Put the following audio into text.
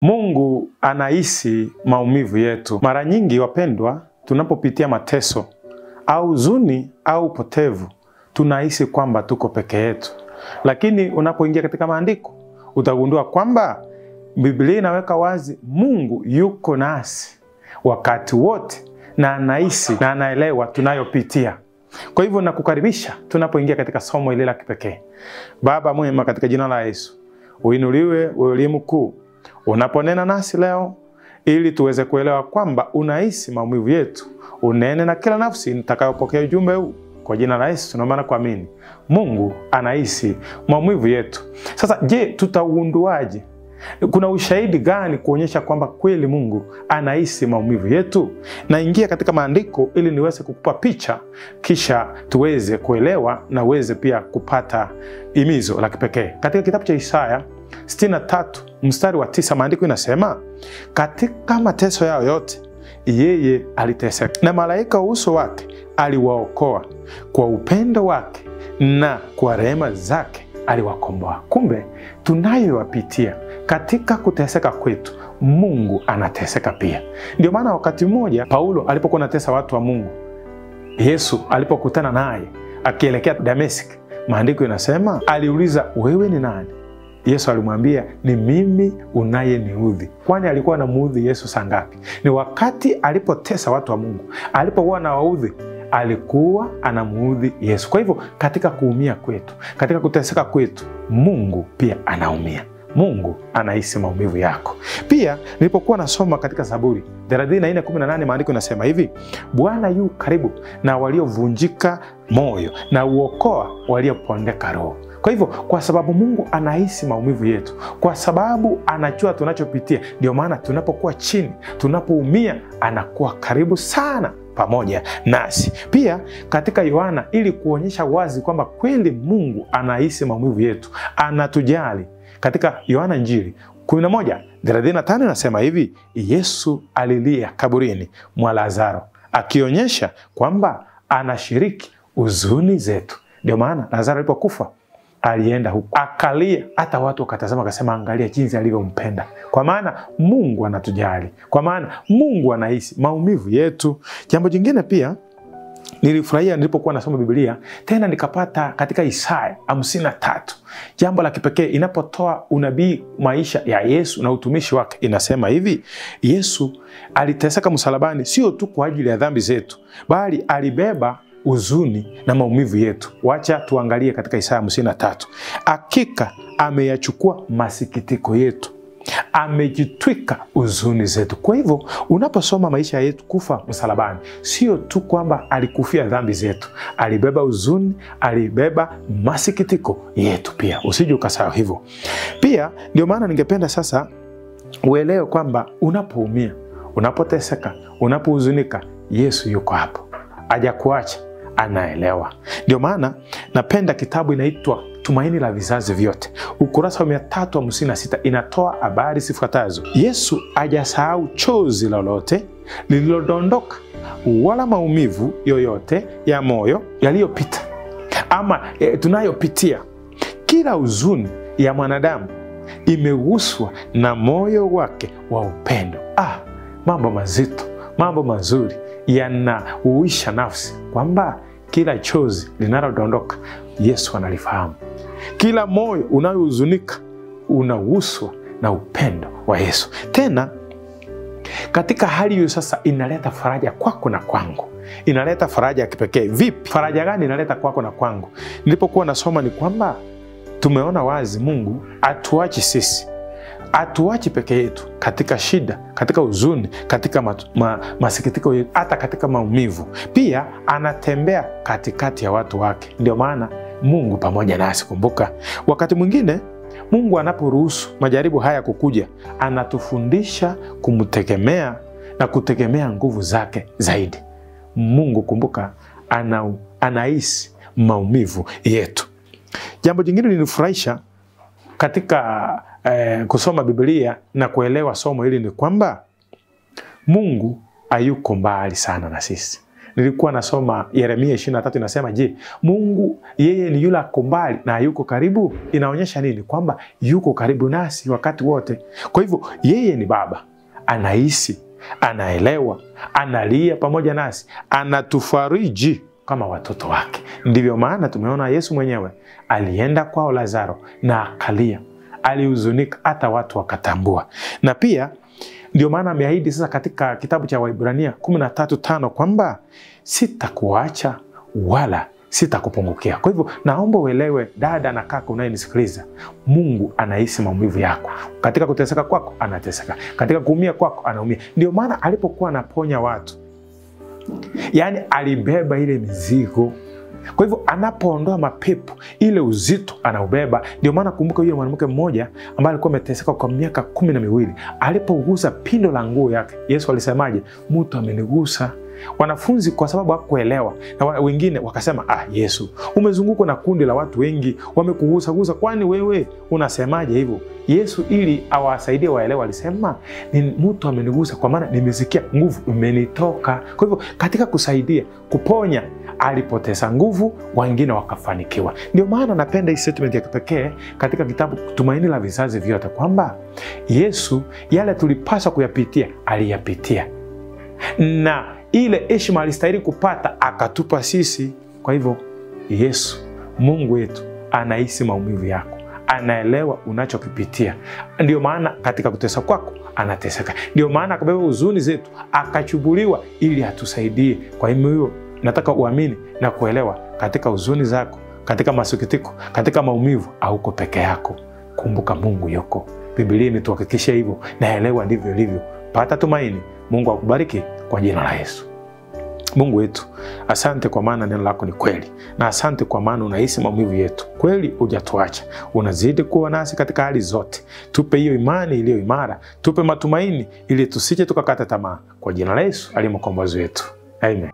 Mungu anahisi maumivu yetu. Mara nyingi wapendwa, tunapopitia mateso au huzuni au upotevu, tunahisi kwamba tuko peke yetu. Lakini unapoingia katika maandiko, utagundua kwamba Biblia inaweka wazi Mungu yuko nasi wakati wote na anahisi na anaelewa tunayopitia. Kwa hivyo nakukaribisha tunapoingia katika somo hili la kipekee. Baba mwema, katika jina la Yesu, uinuliwe wewe uliye mkuu. Unaponena nasi leo ili tuweze kuelewa kwamba unahisi maumivu yetu, unene na kila nafsi nitakayopokea ujumbe huu. Kwa jina la Yesu tunaomba na kuamini. Mungu anahisi maumivu yetu. Sasa je, tutaugunduaje? Kuna ushahidi gani kuonyesha kwamba kweli Mungu anahisi maumivu yetu? Naingia katika maandiko ili niweze kukupa picha, kisha tuweze kuelewa na uweze pia kupata himizo la kipekee. Katika kitabu cha Isaya 63 mstari wa 9, maandiko inasema, katika mateso yao yote yeye aliteseka, na malaika wa uso wake aliwaokoa, kwa upendo wake na kwa rehema zake aliwakomboa. Kumbe tunayowapitia katika kuteseka kwetu, Mungu anateseka pia. Ndio maana wakati mmoja Paulo alipokuwa anatesa watu wa Mungu, Yesu alipokutana naye akielekea Dameski, maandiko inasema aliuliza, wewe ni nani? Yesu alimwambia, ni mimi unayeniudhi. Kwani alikuwa anamuudhi Yesu saa ngapi? Ni wakati alipotesa watu wa Mungu, alipokuwa anawaudhi, alikuwa anamuudhi Yesu. Kwa hivyo katika kuumia kwetu, katika kuteseka kwetu, Mungu pia anaumia. Mungu anahisi maumivu yako. Pia nilipokuwa nasoma katika Zaburi 34:18, maandiko inasema hivi, Bwana yu karibu na waliovunjika moyo na uokoa waliopondeka roho. Kwa hivyo, kwa sababu Mungu anahisi maumivu yetu, kwa sababu anajua tunachopitia, ndio maana tunapokuwa chini, tunapoumia, anakuwa karibu sana pamoja nasi. Pia katika Yohana, ili kuonyesha wazi kwamba kweli Mungu anahisi maumivu yetu, anatujali, katika Yohana Injili 11:35 nasema hivi, Yesu alilia kaburini mwa Lazaro, akionyesha kwamba anashiriki huzuni zetu. Ndio maana Lazaro alipokufa alienda huko akalia, hata watu wakatazama wakasema, angalia jinsi alivyompenda. Kwa maana Mungu anatujali, kwa maana Mungu anahisi maumivu yetu. Jambo jingine pia nilifurahia nilipokuwa nasoma Biblia, tena nikapata katika Isaya 53 jambo la kipekee inapotoa unabii maisha ya Yesu na utumishi wake. Inasema hivi, Yesu aliteseka msalabani sio tu kwa ajili ya dhambi zetu, bali alibeba huzuni na maumivu yetu. Wacha tuangalie katika Isaya 53. Hakika ameyachukua masikitiko yetu, amejitwika huzuni zetu. Kwa hivyo unaposoma maisha yetu kufa msalabani, sio tu kwamba alikufia dhambi zetu, alibeba huzuni, alibeba masikitiko yetu pia. Usije ukasahau hivyo. Pia ndio maana ningependa sasa uelewe kwamba unapoumia, unapoteseka, unapohuzunika, Yesu yuko hapo. Hajakuacha, anaelewa. Ndio maana napenda kitabu inaitwa Tumaini la Vizazi Vyote. Ukurasa wa 356 inatoa habari zifuatazo. Yesu hajasahau chozi lolote lililodondoka, wala maumivu yoyote ya moyo yaliyopita ama tunayopitia. Kila huzuni ya mwanadamu imeguswa na moyo wake wa upendo. Mambo mazito, mambo mazuri yanauisha nafsi, kwamba kila chozi linalodondoka Yesu analifahamu. Kila moyo unayohuzunika unaguswa na upendo wa Yesu. Tena katika hali hiyo sasa inaleta faraja kwako na kwangu. Inaleta faraja ya kipekee. Vipi? Faraja gani inaleta kwako na kwangu? Nilipokuwa nasoma ni kwamba tumeona wazi Mungu atuachi sisi, atuachi peke yetu katika shida, katika huzuni, katika masikitiko yetu, hata katika maumivu. Pia anatembea katikati ya watu wake. Ndio maana Mungu pamoja nasi. Kumbuka, wakati mwingine Mungu anaporuhusu majaribu haya kukuja, anatufundisha kumtegemea na kutegemea nguvu zake zaidi. Mungu, kumbuka, anahisi maumivu yetu. Jambo jingine linifurahisha katika kusoma Biblia na kuelewa somo hili ni kwamba Mungu hayuko mbali sana na sisi. nilikuwa nasoma Yeremia 23 inasema, je, Mungu yeye ni yule ako mbali na yuko karibu? Inaonyesha nini? Kwamba yuko karibu nasi wakati wote. Kwa hivyo yeye ni Baba, anahisi, anaelewa, analia pamoja nasi, anatufariji kama watoto wake. Ndivyo maana tumeona Yesu mwenyewe alienda kwao Lazaro na akalia, alihuzunika, hata watu wakatambua. Na pia ndio maana ameahidi sasa katika kitabu cha Waebrania 13:5 kwamba sitakuacha wala sitakupungukia. Kwa hivyo naomba uelewe, dada na kaka unayenisikiliza, Mungu anahisi maumivu yako. Katika kuteseka kwako anateseka, katika kuumia kwako anaumia. Ndio maana alipokuwa anaponya watu, yani alibeba ile mizigo. Kwa hivyo anapoondoa mapepo, ile uzito anaubeba. Ndio maana kumbuka yule mwanamke mmoja ambaye alikuwa ameteseka kwa miaka 12, alipogusa pindo la nguo yake, Yesu alisemaje? Mtu amenigusa. Wanafunzi kwa sababu hawakuelewa, na wengine wakasema, Yesu, umezungukwa na kundi la watu wengi, wamekugusa, kwani wewe unasemaje hivyo? Yesu ili awasaidie waelewa alisema, ni mtu amenigusa kwa maana nimesikia nguvu imenitoka. Kwa hivyo katika kusaidia kuponya, alipoteza nguvu, wengine wakafanikiwa. Ndio maana napenda hii statement ya kipekee katika kitabu Tumaini la Vizazi Vyote kwamba Yesu yale tulipaswa kuyapitia aliyapitia, na ile heshima alistahili kupata akatupa sisi. Kwa hivyo Yesu, Mungu wetu, anahisi maumivu yako, anaelewa unachokipitia. Ndio maana katika kutesa kwako anateseka. Ndio maana akabeba huzuni zetu, akachubuliwa ili atusaidie. Kwa hivyo nataka uamini na kuelewa, katika huzuni zako, katika masikitiko, katika maumivu, hauko peke yako. Kumbuka Mungu yuko. Biblia imetuhakikishia hivyo, naelewa ndivyo ilivyo. Pata tumaini. Mungu akubariki kwa jina la Yesu. Mungu wetu, asante kwa maana neno lako ni kweli, na asante kwa maana unahisi maumivu yetu. Kweli hujatuacha, unazidi kuwa nasi katika hali zote. Tupe hiyo imani iliyo imara, tupe matumaini ili tusije tukakata tamaa. Kwa jina la Yesu aliye mkombozi wetu. Amen.